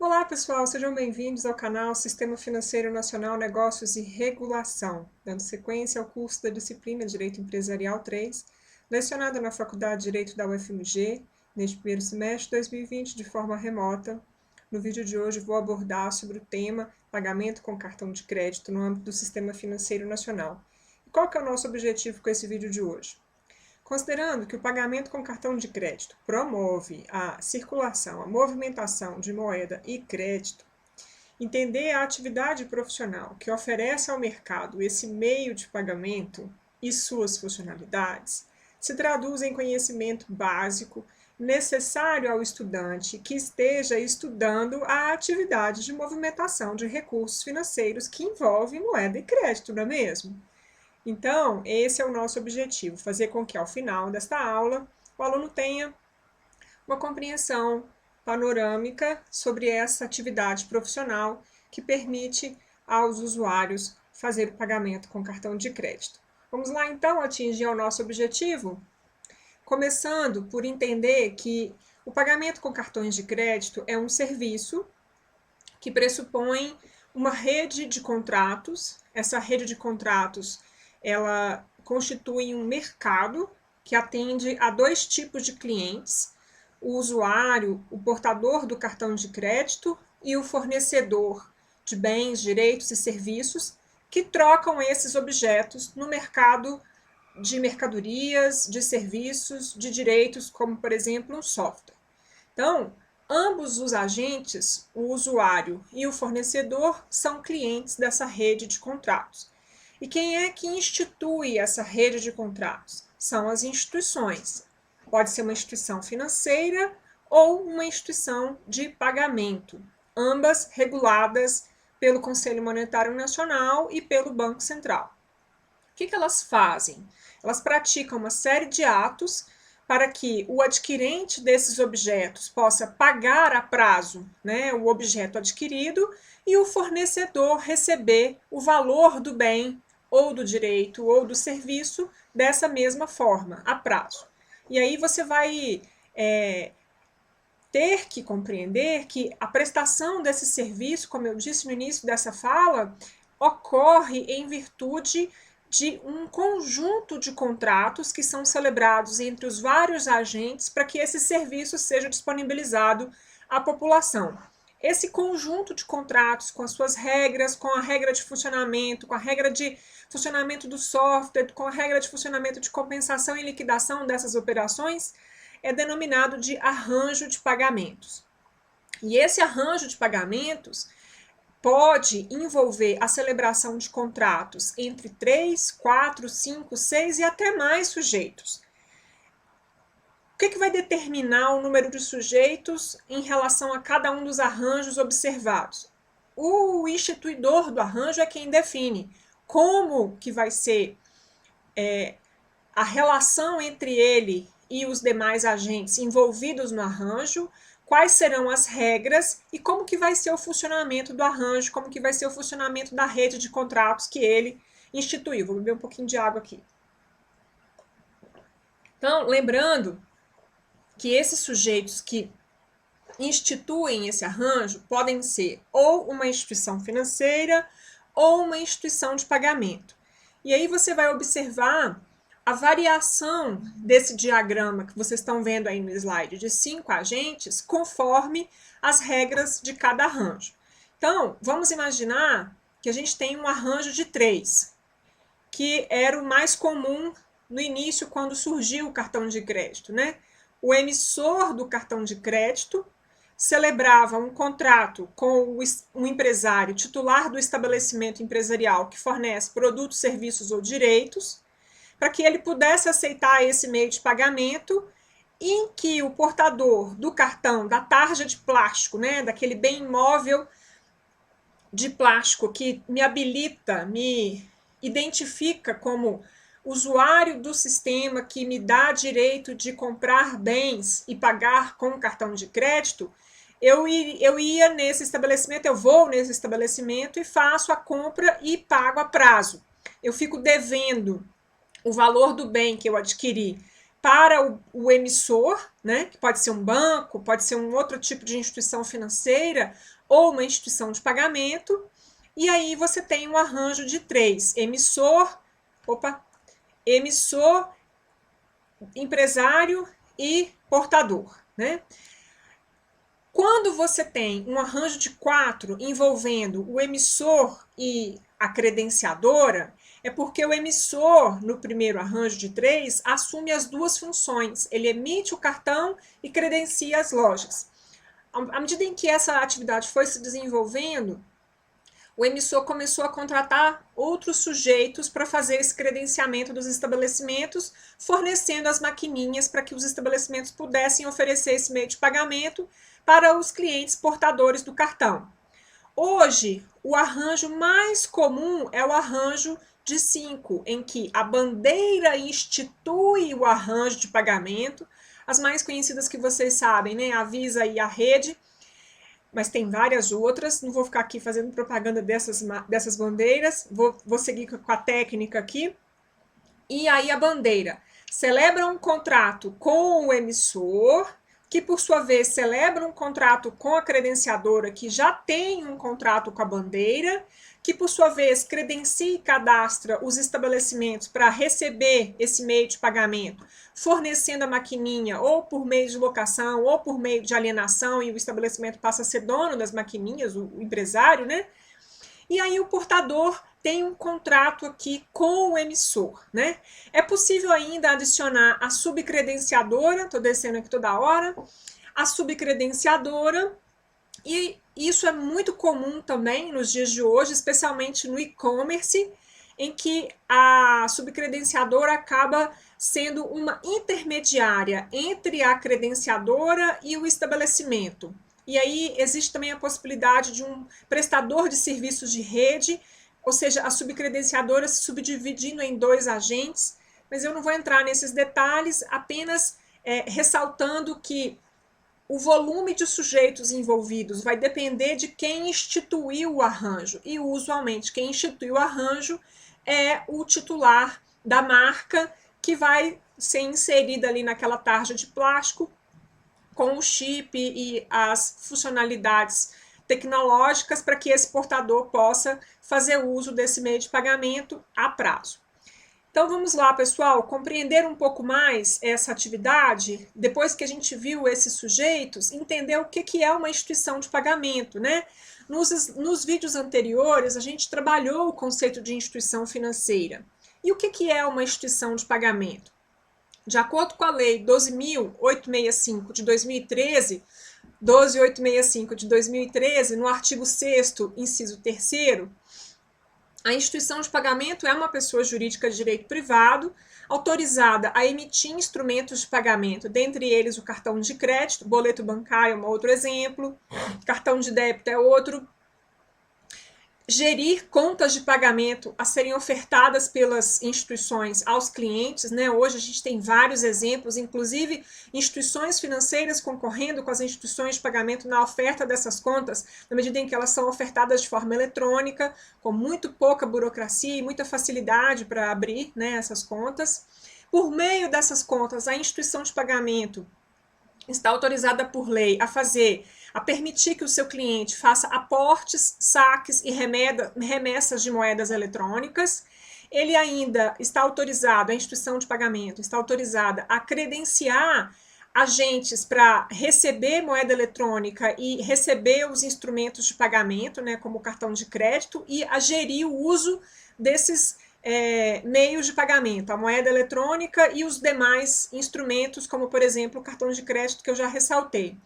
Olá pessoal, sejam bem-vindos ao canal Sistema Financeiro Nacional, Negócios e Regulação, dando sequência ao curso da disciplina Direito Empresarial 3, lecionada na Faculdade de Direito da UFMG, neste primeiro semestre de 2020, de forma remota. No vídeo de hoje vou abordar sobre o tema pagamento com cartão de crédito no âmbito do Sistema Financeiro Nacional. E qual que é o nosso objetivo com esse vídeo de hoje? Considerando que o pagamento com cartão de crédito promove a circulação, a movimentação de moeda e crédito, entender a atividade profissional que oferece ao mercado esse meio de pagamento e suas funcionalidades se traduz em conhecimento básico necessário ao estudante que esteja estudando a atividade de movimentação de recursos financeiros que envolve moeda e crédito, não é mesmo? Então, esse é o nosso objetivo, fazer com que ao final desta aula o aluno tenha uma compreensão panorâmica sobre essa atividade profissional que permite aos usuários fazer o pagamento com cartão de crédito. Vamos lá então atingir o nosso objetivo? Começando por entender que o pagamento com cartões de crédito é um serviço que pressupõe uma rede de contratos. Essa rede de contratos ela constitui um mercado que atende a dois tipos de clientes: o usuário, o portador do cartão de crédito, e o fornecedor de bens, direitos e serviços, que trocam esses objetos no mercado de mercadorias, de serviços, de direitos, como, por exemplo, um software. Então, ambos os agentes, o usuário e o fornecedor, são clientes dessa rede de contratos. E quem é que institui essa rede de contratos? São as instituições. Pode ser uma instituição financeira ou uma instituição de pagamento, ambas reguladas pelo Conselho Monetário Nacional e pelo Banco Central. O que elas fazem? Elas praticam uma série de atos para que o adquirente desses objetos possa pagar a prazo, o objeto adquirido, e o fornecedor receber o valor do bem ou do direito ou do serviço dessa mesma forma, a prazo. E aí você vai ter que compreender que a prestação desse serviço, como eu disse no início dessa fala, ocorre em virtude de um conjunto de contratos que são celebrados entre os vários agentes para que esse serviço seja disponibilizado à população. Esse conjunto de contratos, com as suas regras, com a regra de funcionamento, com a regra de funcionamento do software, com a regra de funcionamento de compensação e liquidação dessas operações, é denominado de arranjo de pagamentos. E esse arranjo de pagamentos pode envolver a celebração de contratos entre 3, 4, 5, 6 e até mais sujeitos. O que vai determinar o número de sujeitos em relação a cada um dos arranjos observados? O instituidor do arranjo é quem define como que vai ser a relação entre ele e os demais agentes envolvidos no arranjo, quais serão as regras e como que vai ser o funcionamento do arranjo, como que vai ser o funcionamento da rede de contratos que ele instituiu. Vou beber um pouquinho de água aqui. Então, lembrando que esses sujeitos que instituem esse arranjo podem ser ou uma instituição financeira ou uma instituição de pagamento. E aí você vai observar a variação desse diagrama que vocês estão vendo aí no slide de 5 agentes conforme as regras de cada arranjo. Então, vamos imaginar que a gente tem um arranjo de 3, que era o mais comum no início quando surgiu o cartão de crédito, O emissor do cartão de crédito celebrava um contrato com o empresário titular do estabelecimento empresarial que fornece produtos, serviços ou direitos, para que ele pudesse aceitar esse meio de pagamento, em que o portador do cartão, da tarja de plástico, daquele bem imóvel de plástico que me habilita, me identifica como usuário do sistema que me dá direito de comprar bens e pagar com cartão de crédito, eu ia nesse estabelecimento, eu vou nesse estabelecimento e faço a compra e pago a prazo. Eu fico devendo o valor do bem que eu adquiri para o emissor, né, que pode ser um banco, pode ser um outro tipo de instituição financeira ou uma instituição de pagamento. E aí você tem um arranjo de 3, emissor, empresário e portador, né? Quando você tem um arranjo de 4 envolvendo o emissor e a credenciadora, é porque o emissor, no primeiro arranjo de 3, assume as duas funções. Ele emite o cartão e credencia as lojas. À medida em que essa atividade foi se desenvolvendo, o emissor começou a contratar outros sujeitos para fazer esse credenciamento dos estabelecimentos, fornecendo as maquininhas para que os estabelecimentos pudessem oferecer esse meio de pagamento para os clientes portadores do cartão. Hoje, o arranjo mais comum é o arranjo de 5, em que a bandeira institui o arranjo de pagamento, as mais conhecidas que vocês sabem, né? A Visa e a Rede, mas tem várias outras, não vou ficar aqui fazendo propaganda dessas bandeiras, vou seguir com a técnica aqui. E aí a bandeira celebra um contrato com o emissor, que por sua vez celebra um contrato com a credenciadora, que já tem um contrato com a bandeira, que por sua vez credencia e cadastra os estabelecimentos para receber esse meio de pagamento, fornecendo a maquininha ou por meio de locação ou por meio de alienação, e o estabelecimento passa a ser dono das maquininhas, o empresário, né? E aí o portador tem um contrato aqui com o emissor, né? É possível ainda adicionar a subcredenciadora, estou descendo aqui toda hora, a subcredenciadora, e isso é muito comum também nos dias de hoje, especialmente no e-commerce, em que a subcredenciadora acaba sendo uma intermediária entre a credenciadora e o estabelecimento. E aí existe também a possibilidade de um prestador de serviços de rede, ou seja, a subcredenciadora se subdividindo em 2 agentes, mas eu não vou entrar nesses detalhes, apenas ressaltando que o volume de sujeitos envolvidos vai depender de quem instituiu o arranjo, e usualmente quem institui o arranjo é o titular da marca, que vai ser inserida ali naquela tarja de plástico com o chip e as funcionalidades tecnológicas para que esse portador possa fazer uso desse meio de pagamento a prazo. Então vamos lá, pessoal, compreender um pouco mais essa atividade, depois que a gente viu esses sujeitos, entender o que é uma instituição de pagamento, né? Nos vídeos anteriores, a gente trabalhou o conceito de instituição financeira. E o que é uma instituição de pagamento? De acordo com a Lei 12.865 de 2013, 12.865 de 2013, no artigo 6º, inciso 3º, a instituição de pagamento é uma pessoa jurídica de direito privado, autorizada a emitir instrumentos de pagamento, dentre eles o cartão de crédito, boleto bancário é um outro exemplo, cartão de débito é outro, gerir contas de pagamento a serem ofertadas pelas instituições aos clientes, né? Hoje a gente tem vários exemplos, inclusive instituições financeiras concorrendo com as instituições de pagamento na oferta dessas contas, na medida em que elas são ofertadas de forma eletrônica, com muito pouca burocracia e muita facilidade para abrir, né, essas contas. Por meio dessas contas, a instituição de pagamento está autorizada por lei a permitir que o seu cliente faça aportes, saques e remessas de moedas eletrônicas. Ele ainda está autorizado, a instituição de pagamento está autorizada a credenciar agentes para receber moeda eletrônica e receber os instrumentos de pagamento, né, como o cartão de crédito, e a gerir o uso desses meios de pagamento, a moeda eletrônica e os demais instrumentos, como por exemplo o cartão de crédito que eu já ressaltei.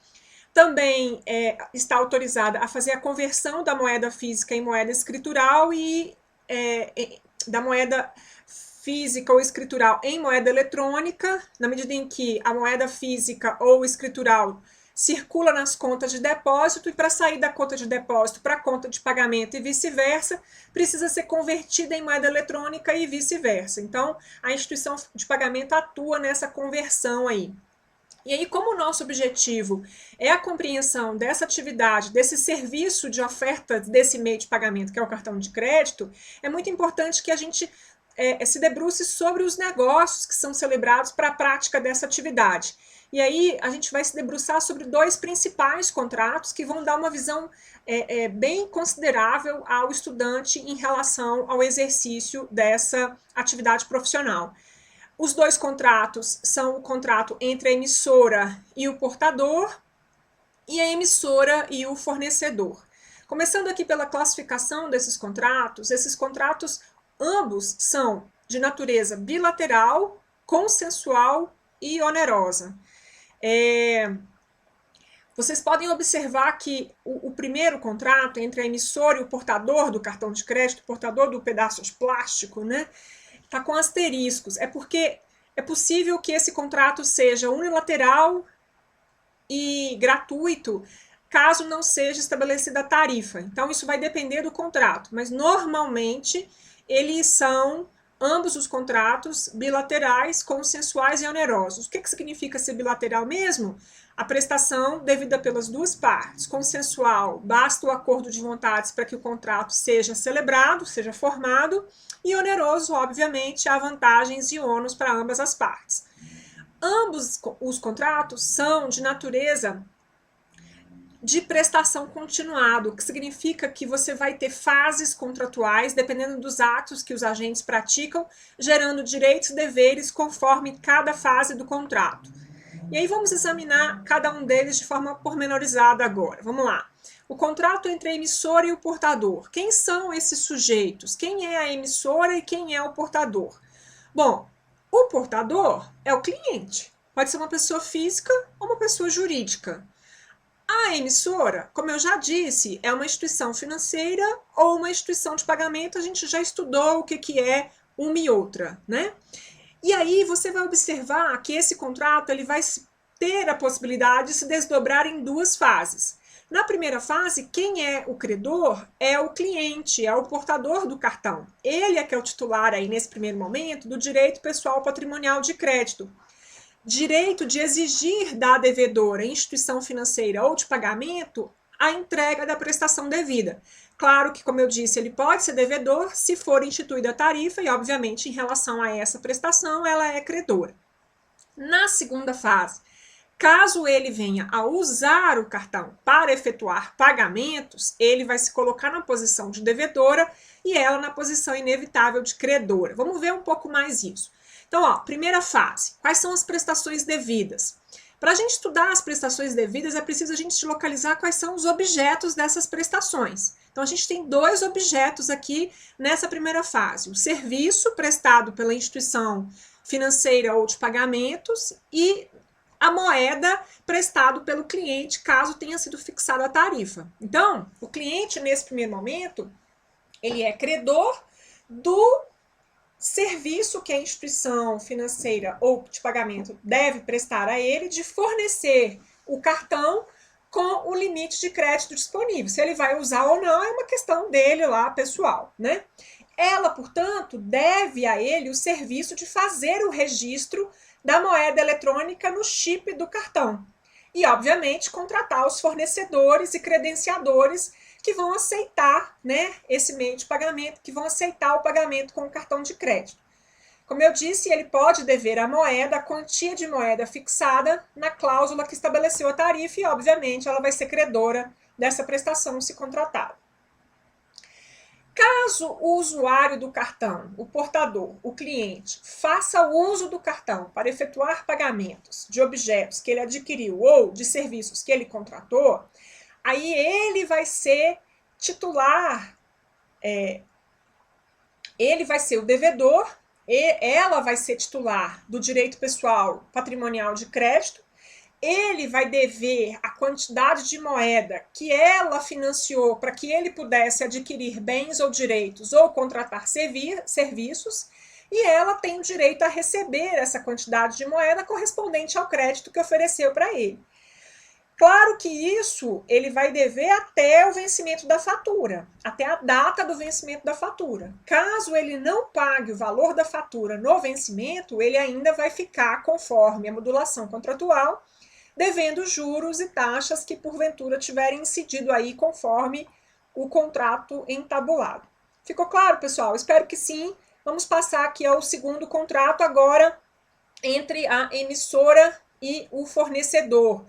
Também está autorizada a fazer a conversão da moeda física em moeda escritural e da moeda física ou escritural em moeda eletrônica, na medida em que a moeda física ou escritural circula nas contas de depósito, e para sair da conta de depósito para a conta de pagamento e vice-versa, precisa ser convertida em moeda eletrônica e vice-versa. Então, a instituição de pagamento atua nessa conversão aí. E aí, como o nosso objetivo é a compreensão dessa atividade, desse serviço de oferta desse meio de pagamento, que é o cartão de crédito, é muito importante que a gente se debruce sobre os negócios que são celebrados para a prática dessa atividade. E aí a gente vai se debruçar sobre 2 principais contratos que vão dar uma visão bem considerável ao estudante em relação ao exercício dessa atividade profissional. Os 2 contratos são o contrato entre a emissora e o portador e a emissora e o fornecedor. Começando aqui pela classificação desses contratos, esses contratos ambos são de natureza bilateral, consensual e onerosa. Vocês podem observar que o primeiro contrato entre a emissora e o portador do cartão de crédito, o portador do pedaço de plástico, né, está com asteriscos. É porque é possível que esse contrato seja unilateral e gratuito, caso não seja estabelecida a tarifa. Então, isso vai depender do contrato, mas normalmente eles são ambos os contratos bilaterais, consensuais e onerosos. O que significa ser bilateral mesmo? A prestação devida pelas 2 partes. Consensual, basta o acordo de vontades para que o contrato seja celebrado, seja formado, e oneroso, obviamente, há vantagens e ônus para ambas as partes. Ambos os contratos são de natureza de prestação continuada, o que significa que você vai ter fases contratuais, dependendo dos atos que os agentes praticam, gerando direitos e deveres conforme cada fase do contrato. E aí vamos examinar cada um deles de forma pormenorizada agora. Vamos lá. O contrato entre a emissora e o portador. Quem são esses sujeitos? Quem é a emissora e quem é o portador? Bom, o portador é o cliente. Pode ser uma pessoa física ou uma pessoa jurídica. A emissora, como eu já disse, é uma instituição financeira ou uma instituição de pagamento. A gente já estudou o que é uma e outra, né? E aí você vai observar que esse contrato ele vai ter a possibilidade de se desdobrar em 2 fases. Na primeira fase, quem é o credor é o cliente, é o portador do cartão. Ele é que é o titular aí, nesse primeiro momento, do direito pessoal patrimonial de crédito. Direito de exigir da devedora, instituição financeira ou de pagamento, a entrega da prestação devida. Claro que, como eu disse, ele pode ser devedor se for instituída a tarifa e, obviamente, em relação a essa prestação, ela é credora. Na segunda fase, caso ele venha a usar o cartão para efetuar pagamentos, ele vai se colocar na posição de devedora e ela na posição inevitável de credora. Vamos ver um pouco mais isso. Então, ó, primeira fase, quais são as prestações devidas? Para a gente estudar as prestações devidas, é preciso a gente localizar quais são os objetos dessas prestações. Então, a gente tem 2 objetos aqui nessa primeira fase. O serviço prestado pela instituição financeira ou de pagamentos e a moeda prestado pelo cliente, caso tenha sido fixada a tarifa. Então, o cliente, nesse primeiro momento, ele é credor do serviço que a instituição financeira ou de pagamento deve prestar a ele de fornecer o cartão com o limite de crédito disponível. Se ele vai usar ou não é uma questão dele lá, pessoal, né? Ela, portanto, deve a ele o serviço de fazer o registro da moeda eletrônica no chip do cartão. E, obviamente, contratar os fornecedores e credenciadores que vão aceitar, né, esse meio de pagamento, que vão aceitar o pagamento com o cartão de crédito. Como eu disse, ele pode dever a moeda, a quantia de moeda fixada na cláusula que estabeleceu a tarifa e, obviamente, ela vai ser credora dessa prestação se contratada. Caso o usuário do cartão, o portador, o cliente, faça uso do cartão para efetuar pagamentos de objetos que ele adquiriu ou de serviços que ele contratou, aí ele vai ser titular, ele vai ser o devedor, ela vai ser titular do direito pessoal patrimonial de crédito, ele vai dever a quantidade de moeda que ela financiou para que ele pudesse adquirir bens ou direitos ou contratar serviços, e ela tem o direito a receber essa quantidade de moeda correspondente ao crédito que ofereceu para ele. Claro que isso ele vai dever até o vencimento da fatura, até a data do vencimento da fatura. Caso ele não pague o valor da fatura no vencimento, ele ainda vai ficar conforme a modulação contratual, devendo juros e taxas que porventura tiverem incidido aí conforme o contrato entabulado. Ficou claro, pessoal? Espero que sim. Vamos passar aqui ao segundo contrato agora entre a emissora e o fornecedor,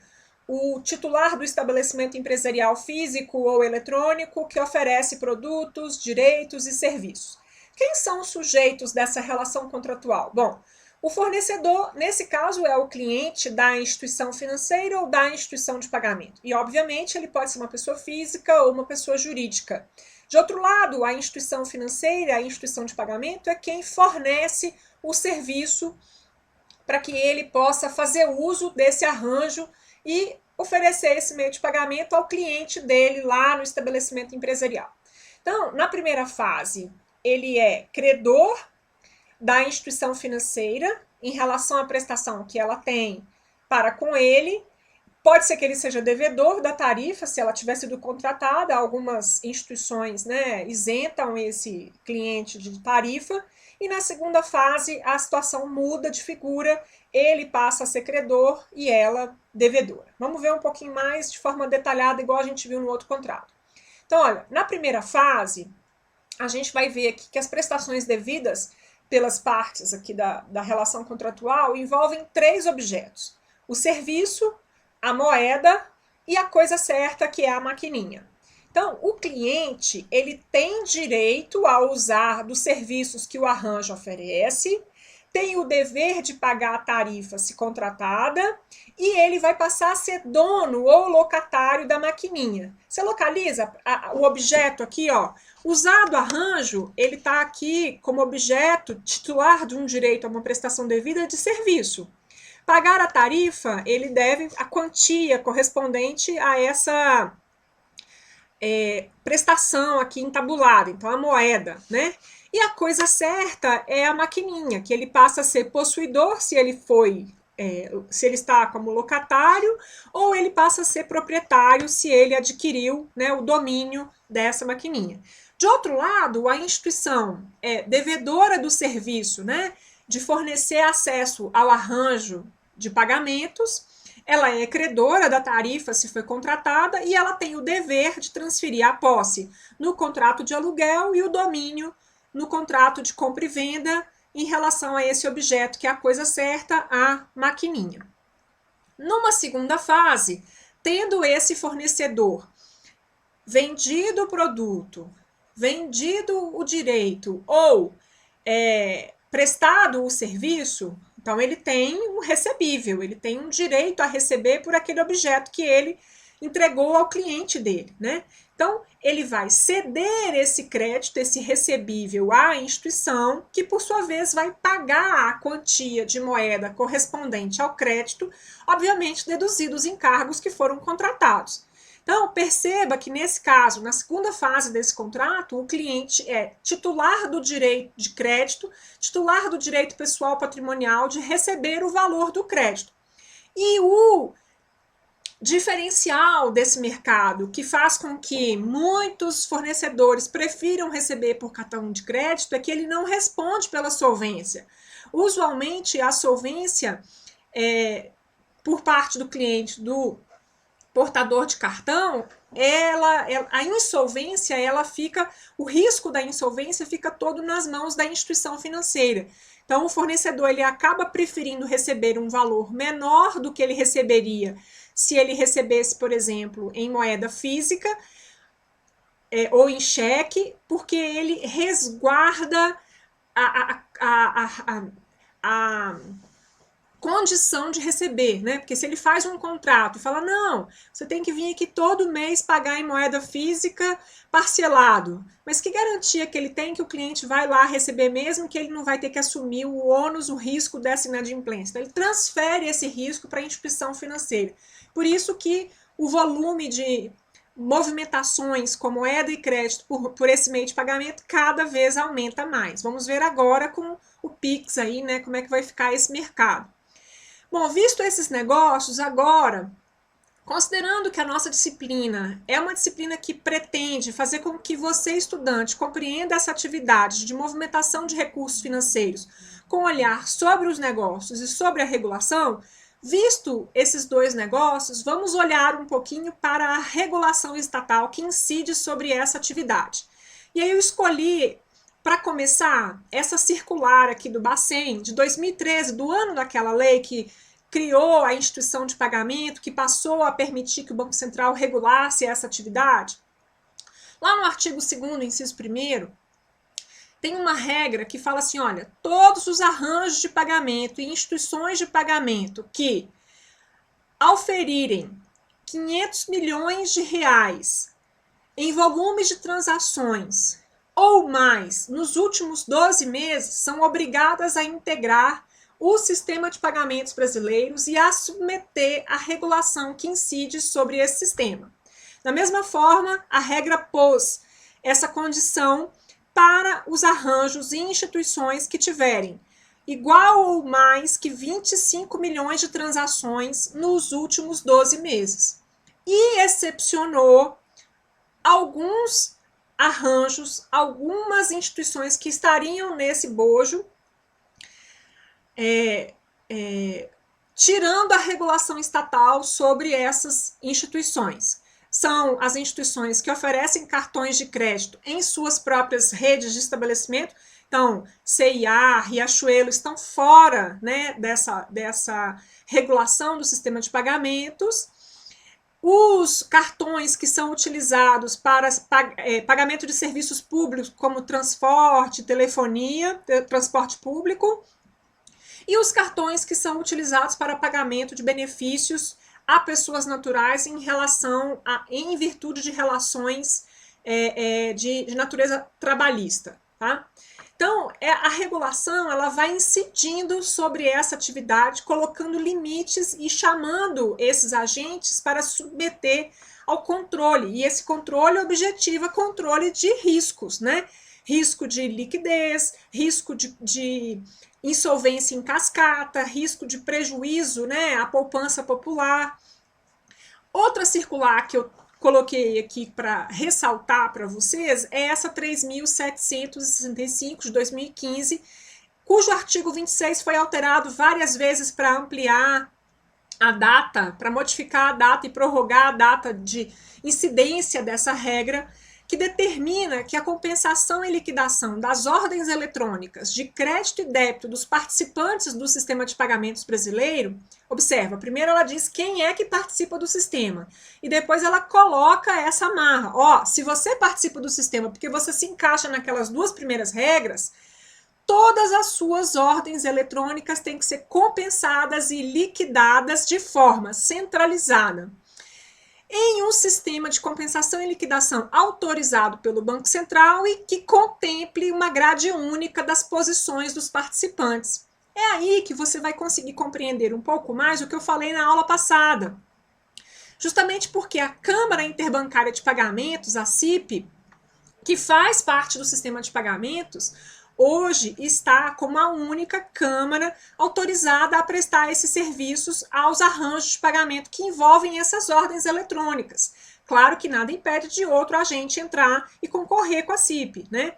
o titular do estabelecimento empresarial físico ou eletrônico que oferece produtos, direitos e serviços. Quem são os sujeitos dessa relação contratual? Bom, o fornecedor, nesse caso, é o cliente da instituição financeira ou da instituição de pagamento. E, obviamente, ele pode ser uma pessoa física ou uma pessoa jurídica. De outro lado, a instituição financeira, a instituição de pagamento, é quem fornece o serviço para que ele possa fazer uso desse arranjo e oferecer esse meio de pagamento ao cliente dele lá no estabelecimento empresarial. Então, na primeira fase, ele é credor da instituição financeira em relação à prestação que ela tem para com ele. Pode ser que ele seja devedor da tarifa, se ela tiver sido contratada. Algumas instituições, né, isentam esse cliente de tarifa. E na segunda fase, a situação muda de figura, ele passa a ser credor e ela devedora. Vamos ver um pouquinho mais de forma detalhada, igual a gente viu no outro contrato. Então, olha, na primeira fase, a gente vai ver aqui que as prestações devidas pelas partes aqui da relação contratual envolvem 3 objetos: o serviço, a moeda e a coisa certa, que é a maquininha. Então, o cliente, ele tem direito a usar dos serviços que o arranjo oferece, tem o dever de pagar a tarifa se contratada e ele vai passar a ser dono ou locatário da maquininha. Você localiza o objeto aqui, ó. Usado arranjo, ele está aqui como objeto titular de um direito a uma prestação devida de serviço. Pagar a tarifa, ele deve a quantia correspondente a essa prestação aqui entabulada, então a moeda, né? E a coisa certa é a maquininha, que ele passa a ser possuidor se ele se ele está como locatário, ou ele passa a ser proprietário se ele adquiriu, né, o domínio dessa maquininha. De outro lado, a instituição é devedora do serviço, né, de fornecer acesso ao arranjo de pagamentos. Ela é credora da tarifa se foi contratada e ela tem o dever de transferir a posse no contrato de aluguel e o domínio no contrato de compra e venda em relação a esse objeto, que é a coisa certa, a maquininha. Numa segunda fase, tendo esse fornecedor vendido o produto, vendido o direito ou prestado o serviço, então ele tem um recebível, ele tem um direito a receber por aquele objeto que ele entregou ao cliente dele, né? Então, ele vai ceder esse crédito, esse recebível à instituição, que por sua vez vai pagar a quantia de moeda correspondente ao crédito, obviamente deduzidos os encargos que foram contratados. Então, perceba que nesse caso, na segunda fase desse contrato, o cliente é titular do direito de crédito, titular do direito pessoal patrimonial de receber o valor do crédito. E o diferencial desse mercado, que faz com que muitos fornecedores prefiram receber por cartão de crédito, é que ele não responde pela solvência. Usualmente, a solvência por parte do cliente, do portador de cartão, a insolvência, o risco da insolvência fica todo nas mãos da instituição financeira. Então, o fornecedor ele acaba preferindo receber um valor menor do que ele receberia se ele recebesse, por exemplo, em moeda física ou em cheque, porque ele resguarda a condição de receber, né? Porque se ele faz um contrato e fala, não, você tem que vir aqui todo mês pagar em moeda física parcelado, mas que garantia que ele tem que o cliente vai lá receber mesmo, que ele não vai ter que assumir o ônus, o risco dessa inadimplência? Então, ele transfere esse risco para a instituição financeira. Por isso que o volume de movimentações com moeda e crédito por esse meio de pagamento cada vez aumenta mais. Vamos ver agora com o Pix aí, né, como é que vai ficar esse mercado. Bom, visto esses negócios, agora, considerando que a nossa disciplina é uma disciplina que pretende fazer com que você, estudante, compreenda essa atividade de movimentação de recursos financeiros com olhar sobre os negócios e sobre a regulação, visto esses 2 negócios, vamos olhar um pouquinho para a regulação estatal que incide sobre essa atividade. E aí eu escolhi Para começar, essa circular aqui do Bacen, de 2013, do ano daquela lei que criou a instituição de pagamento, que passou a permitir que o Banco Central regulasse essa atividade, lá no artigo 2º, inciso 1º, tem uma regra que fala assim, olha, todos os arranjos de pagamento e instituições de pagamento que auferirem 500 milhões de reais em volumes de transações ou mais nos últimos 12 meses são obrigadas a integrar o sistema de pagamentos brasileiros e a submeter a regulação que incide sobre esse sistema. Da mesma forma, a regra pôs essa condição para os arranjos e instituições que tiverem igual ou mais que 25 milhões de transações nos últimos 12 meses. E excepcionou alguns arranjos, algumas instituições que estariam nesse bojo, tirando a regulação estatal sobre essas instituições. São as instituições que oferecem cartões de crédito em suas próprias redes de estabelecimento. Então, C&A, Riachuelo estão fora, né, dessa regulação do sistema de pagamentos. Os cartões que são utilizados para pagamento de serviços públicos, como transporte, telefonia, transporte público, e os cartões que são utilizados para pagamento de benefícios a pessoas naturais em virtude de relações de natureza trabalhista, tá? Então, a regulação ela vai incidindo sobre essa atividade, colocando limites e chamando esses agentes para submeter ao controle. E esse controle objetiva controle de riscos, né? Risco de liquidez, risco de insolvência em cascata, risco de prejuízo, né, à poupança popular. Outra circular que eu coloquei aqui para ressaltar para vocês é essa 3.765 de 2015, cujo artigo 26 foi alterado várias vezes para ampliar a data, para modificar a data e prorrogar a data de incidência dessa regra, que determina que a compensação e liquidação das ordens eletrônicas de crédito e débito dos participantes do sistema de pagamentos brasileiro, observa, primeiro ela diz quem é que participa do sistema, e depois ela coloca essa amarra. Ó, se você participa do sistema porque você se encaixa naquelas duas primeiras regras, todas as suas ordens eletrônicas têm que ser compensadas e liquidadas de forma centralizada em um sistema de compensação e liquidação autorizado pelo Banco Central e que contemple uma grade única das posições dos participantes. É aí que você vai conseguir compreender um pouco mais o que eu falei na aula passada. Justamente porque a Câmara Interbancária de Pagamentos, a CIP, que faz parte do sistema de pagamentos, hoje está como a única Câmara autorizada a prestar esses serviços aos arranjos de pagamento que envolvem essas ordens eletrônicas. Claro que nada impede de outro agente entrar e concorrer com a CIP, né?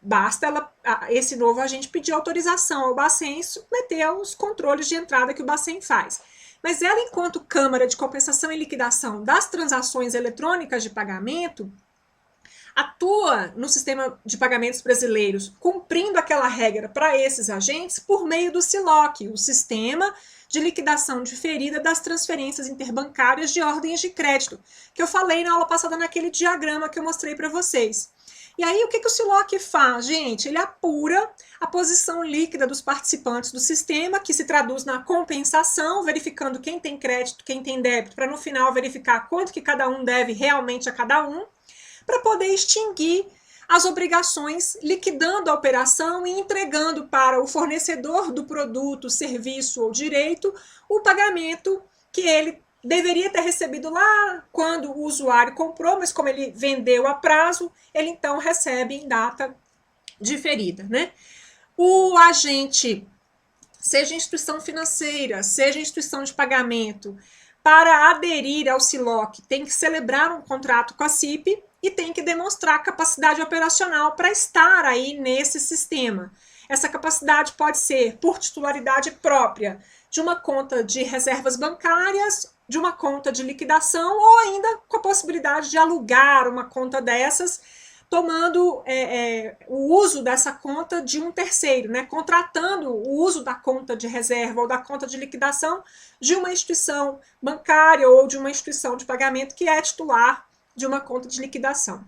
Basta esse novo agente pedir autorização ao Bacen e submeter aos controles de entrada que o Bacen faz. Mas ela, enquanto Câmara de Compensação e Liquidação das Transações Eletrônicas de Pagamento, atua no sistema de pagamentos brasileiros, cumprindo aquela regra para esses agentes por meio do SILOC, o Sistema de Liquidação Diferida das Transferências Interbancárias de Ordens de Crédito, que eu falei na aula passada naquele diagrama que eu mostrei para vocês. E aí, o que o SILOC faz, gente? Ele apura a posição líquida dos participantes do sistema, que se traduz na compensação, verificando quem tem crédito, quem tem débito, para no final verificar quanto que cada um deve realmente a cada um, para poder extinguir as obrigações, liquidando a operação e entregando para o fornecedor do produto, serviço ou direito o pagamento que ele deveria ter recebido lá quando o usuário comprou, mas como ele vendeu a prazo, ele então recebe em data diferida, né? O agente, seja instituição financeira, seja instituição de pagamento, para aderir ao SILOC, tem que celebrar um contrato com a CIP e tem que demonstrar capacidade operacional para estar aí nesse sistema. Essa capacidade pode ser por titularidade própria de uma conta de reservas bancárias, de uma conta de liquidação ou ainda com a possibilidade de alugar uma conta dessas, tomando o uso dessa conta de um terceiro, né? Contratando o uso da conta de reserva ou da conta de liquidação de uma instituição bancária ou de uma instituição de pagamento que é titular de uma conta de liquidação.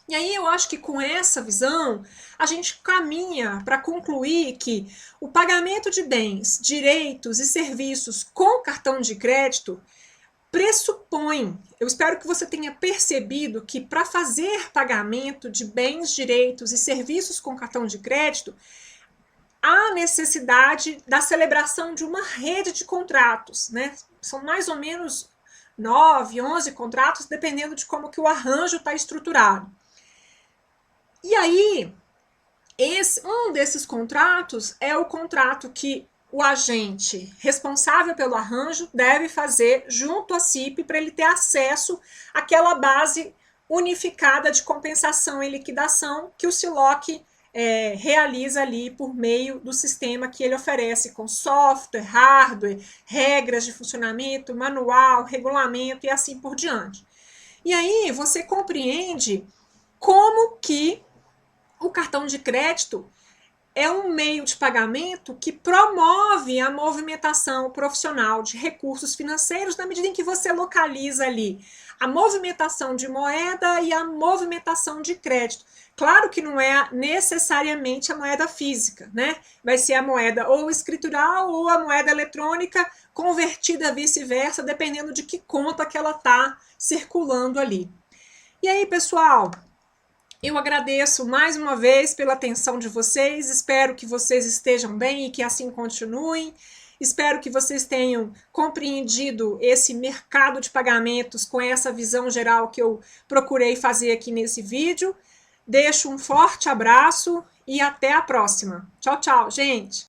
E aí eu acho que com essa visão, a gente caminha para concluir que o pagamento de bens, direitos e serviços com cartão de crédito pressupõe, eu espero que você tenha percebido que para fazer pagamento de bens, direitos e serviços com cartão de crédito, há necessidade da celebração de uma rede de contratos, né? São mais ou menos 9, 11 contratos, dependendo de como que o arranjo está estruturado. E aí, um desses contratos é o contrato que o agente responsável pelo arranjo deve fazer junto à CIP para ele ter acesso àquela base unificada de compensação e liquidação que o SILOC realiza ali por meio do sistema que ele oferece com software, hardware, regras de funcionamento, manual, regulamento e assim por diante. E aí você compreende como que o cartão de crédito é um meio de pagamento que promove a movimentação profissional de recursos financeiros na medida em que você localiza ali a movimentação de moeda e a movimentação de crédito. Claro que não é necessariamente a moeda física, né? Vai ser a moeda ou escritural ou a moeda eletrônica convertida vice-versa, dependendo de que conta que ela está circulando ali. E aí, pessoal, eu agradeço mais uma vez pela atenção de vocês, espero que vocês estejam bem e que assim continuem. Espero que vocês tenham compreendido esse mercado de pagamentos com essa visão geral que eu procurei fazer aqui nesse vídeo. Deixo um forte abraço e até a próxima. Tchau, tchau, gente!